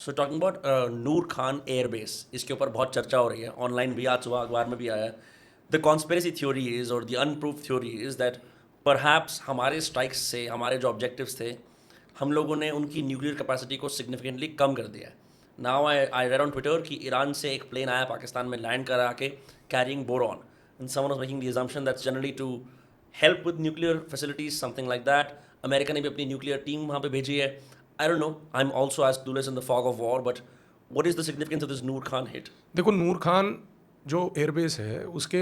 So talking about Noor Khan airbase, इसके ऊपर बहुत चर्चा हो रही है, ऑनलाइन भी आज सुबह अखबार में भी आया है। द कॉन्स्पेरेसी थ्योरी इज़ और the unproof theory is that perhaps हमारे स्ट्राइक्स से, हमारे जो ऑब्जेक्टिव्स थे, हम लोगों ने उनकी न्यूक्लियर कैपेसिटी को सिग्निफिकेंटली कम कर दिया है। Now I read on Twitter कि ईरान से एक प्लेन आया पाकिस्तान में लैंड करा के carrying boron, and someone was making the assumption that's generally to help with nuclear facilities, something like that. America ने भी अपनी न्यूक्लियर टीम वहाँ पे भेजी है। I don't know. I'm also as clueless in the fog of war, but what is the significance of this Noor Khan hit? देखो, नूर खान जो airbase है उसके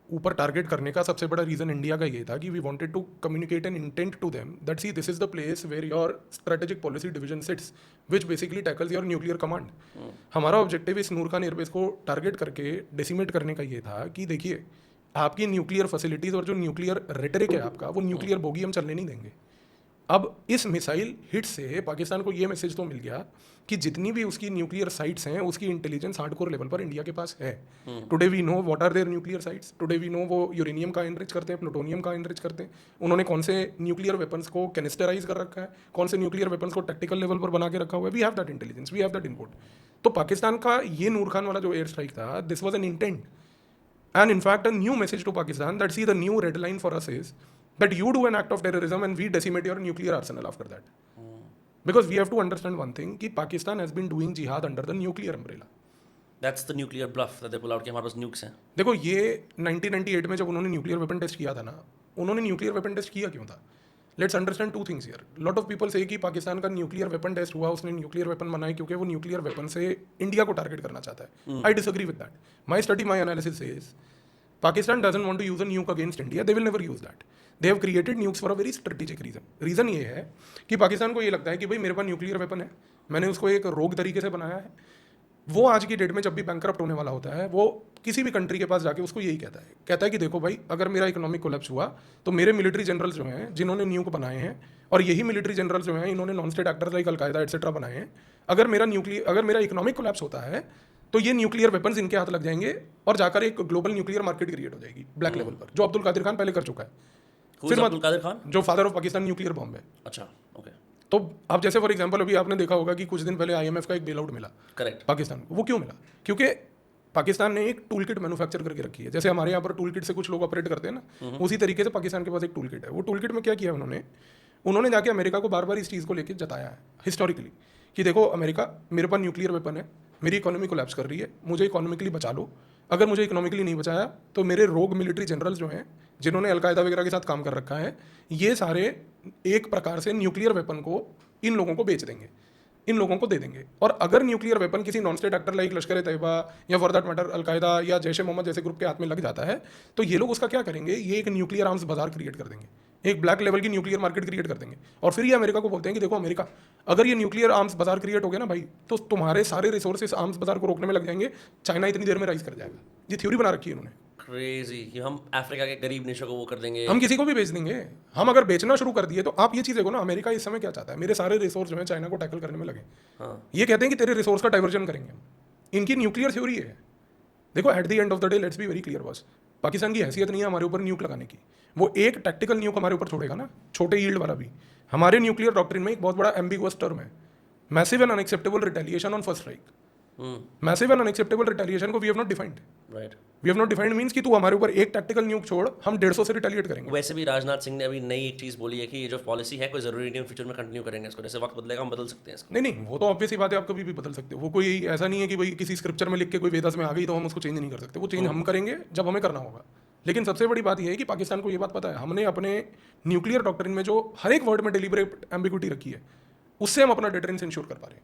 ऊपर टारगेट करने का सबसे बड़ा रीज़न इंडिया का ये था कि we wanted to communicate an intent to them that see this is the place where your strategic policy division sits which basically tackles your nuclear command. हमारा ऑब्जेक्टिव इस नूर खान एयरबेस को टारगेट करके decimate करने का ये था कि देखिए, आपकी न्यूक्लियर फैसिलिटीज़ और जो न्यूक्लियर रेटरिक है आपका, वो न्यूक्लियर बोगी हम चलने नहीं देंगे। अब इस मिसाइल हिट से पाकिस्तान को ये मैसेज तो मिल गया कि जितनी भी उसकी न्यूक्लियर साइट्स हैं उसकी इंटेलिजेंस हार्डकोर लेवल पर इंडिया के पास है। Today we know what are their nuclear sites, today we know वो यूरेनियम का एनरिच करते हैं, प्लूटोनियम का एनरिच करते हैं, उन्होंने कौन से न्यूक्लियर वेपन्स को कैनिस्टराइज कर रखा है, कौन से न्यूक्लियर वेपन्स को टैक्टिकल लेवल पर बना के रखा हुआ है। We have that intelligence, we have that input. तो पाकिस्तान का ये नूर खान वाला जो एयर स्ट्राइक था, this was an intent and in fact a new message to Pakistan that see the new red line for us is that you do an act of terrorism and we decimate your nuclear arsenal after that. Because we have to understand one thing कि Pakistan has been doing jihad under the nuclear umbrella. That's the nuclear bluff that they pull out कि हमारे पास nukes हैं. देखो, ये 1998 में जब उन्होंने nuclear weapon test किया था ना, उन्होंने न्यूक्लियर वेपन टेस्ट किया क्यों था? Let's understand two things here. Lot of people से कि पाकिस्तान का न्यूक्लियर वेपन टेस्ट हुआ, उसने न्यूक्लियर वेपन बनाए क्योंकि वो न्यूक्लियर वेपन से इंडिया को टारगेट करना चाहता है। I disagree with that. My study, my analysis says Pakistan doesn't want to use a nuke against India. They will never use that. They have created nukes for a very strategic reason. Reason ये है कि पाकिस्तान को ये लगता है कि भाई मेरे पास न्यूक्लियर वेपन है, मैंने उसको एक रोग तरीके से बनाया है। वो आज की डेट में जब भी बैंकरप्ट होने वाला होता है, वो किसी भी कंट्री के पास जाके उसको यही कहता है कि देखो भाई, अगर मेरा इकोनॉमिक कोलैप्स हुआ तो मेरे मिलिट्री जनरल्स जो हैं, जिन्होंने न्यूक बनाए हैं, और यही मिलिट्री जनरल्स जो हैं, इन्होंने non state actors like al Qaeda etcetera बनाए हैं, अगर मेरा इकोनॉमिक कोलैप्स होता है तो ये न्यूक्लियर वेपन्स इनके हाथ लग जाएंगे और जाकर एक ग्लोबल न्यूक्लियर मार्केट क्रिएट हो जाएगी ब्लैक लेवल पर, जो अब्दुल कादिर खान पहले कर चुका है। Who is Abdul Qadir Khan? जो father of Pakistan nuclear bomb है। अच्छा, okay. तो आप जैसे फॉर एग्जांपल अभी आपने देखा होगा कि कुछ दिन पहले IMF का एक बेल आउट मिला Correct. पाकिस्तान को। वो क्यों मिला? क्योंकि पाकिस्तान ने एक टूल किट मैन्युफैक्चर करके रखी है। जैसे हमारे यहाँ पर टूल किट से कुछ लोग ऑपरेट करते हैं ना, उसी तरीके से पाकिस्तान के पास एक टूल किट है। वो टूल किट में क्या किया उन्होंने जाके अमेरिका को बार बार इस चीज़ को लेकर जताया है हिस्टोरिकली कि देखो अमेरिका, मेरे पास न्यूक्लियर वेपन है, मेरी इकोनॉमी कोलैप्स कर रही है, मुझे इकोनॉमिकली बचा लो। अगर मुझे इकोनॉमिकली नहीं बचाया तो मेरे रोग मिलिट्री जनरल्स जो हैं, जिन्होंने अलकायदा वगैरह के साथ काम कर रखा है, ये सारे एक प्रकार से न्यूक्लियर वेपन को इन लोगों को बेच देंगे, इन लोगों को दे देंगे। और अगर न्यूक्लियर वेपन किसी नॉन स्टेट एक्टर लाइक लश्कर तैयबा या फॉर दैट मैटर अलकायदा या जैश ए मोहम्मद जैसे ग्रुप के हाथ में लग जाता है, तो ये लोग उसका क्या करेंगे? ये एक न्यूक्लियर आर्म्स बाजार क्रिएट कर देंगे, एक ब्लैक लेवल की न्यूक्लियर मार्केट क्रिएट कर देंगे। और फिर ये अमेरिका को बोलते हैं कि देखो अमेरिका, अगर ये न्यूक्लियर आर्म्स बाजार क्रिएट हो गया ना भाई, तो तुम्हारे सारे रिसोर्सेस आर्म्स बाजार को रोकने में लग जाएंगे, चाइना इतनी देर में राइज कर जाएगा। ये थ्योरी बना रखी है उन्होंने। Crazy कि हम अफ्रीका के गरीब देशों को वो कर देंगे। हम किसी को भी बेच देंगे। हम अगर बेचना शुरू कर दिए तो आप ये चीज़ देखो ना, अमेरिका इस समय क्या चाहता है? मेरे सारे रिसोर्स जो है चाइना को टैकल करने में लगे। हाँ. ये कहते हैं कि तेरे रिसोर्स का डाइवर्जन करेंगे हम। इनकी न्यूक्लियर थ्योरी है। देखो, at the end of the day let's be very clear boss, Pakistan की हैसियत नहीं है हमारे ऊपर न्यूक लगाने की। वो एक टैक्टिकल न्यूक हमारे ऊपर छोड़ेगा ना, छोटे यील्ड वाला भी। हमारे न्यूक्लियर डॉक्ट्रिन में एक बहुत बड़ा एम्बिगुअस टर्म है, massive and unacceptable retaliation on first strike. Massive and unacceptable retaliation को we have not defined. Right. We have not defined means कि तू हमारे ऊपर एक टैक्टिकल न्यूक छोड़, हम 150 से रिटेलिएट करेंगे। वैसे भी राजनाथ सिंह ने अभी नई एक चीज़ बोली है कि ये जो पॉलिसी है कोई ज़रूरी नहीं है फ्यूचर में कंटिन्यू करेंगे इसको, जैसे वक्त बदलेगा हम बदल सकते हैं इसको। नहीं, वो तो ऑब्वियस ही बात है, आप कभी भी बदल सकते हो। वो कोई ऐसा नहीं है कि भाई किसी स्क्रिप्चर में लिख के कोई वेदास में आ गई तो हम उसको चेंज नहीं कर सकते। वो चेंज हम करेंगे जब हमें करना होगा। लेकिन सबसे बड़ी बात यह है कि पाकिस्तान को ये बात पता है, हमने अपने न्यूक्लियर डॉक्ट्रिन में जो हर एक वर्ड में डिलीबरेट एम्बिग्विटी रखी है, उससे हम अपना डिटरेंस इंश्योर कर पा रहे हैं।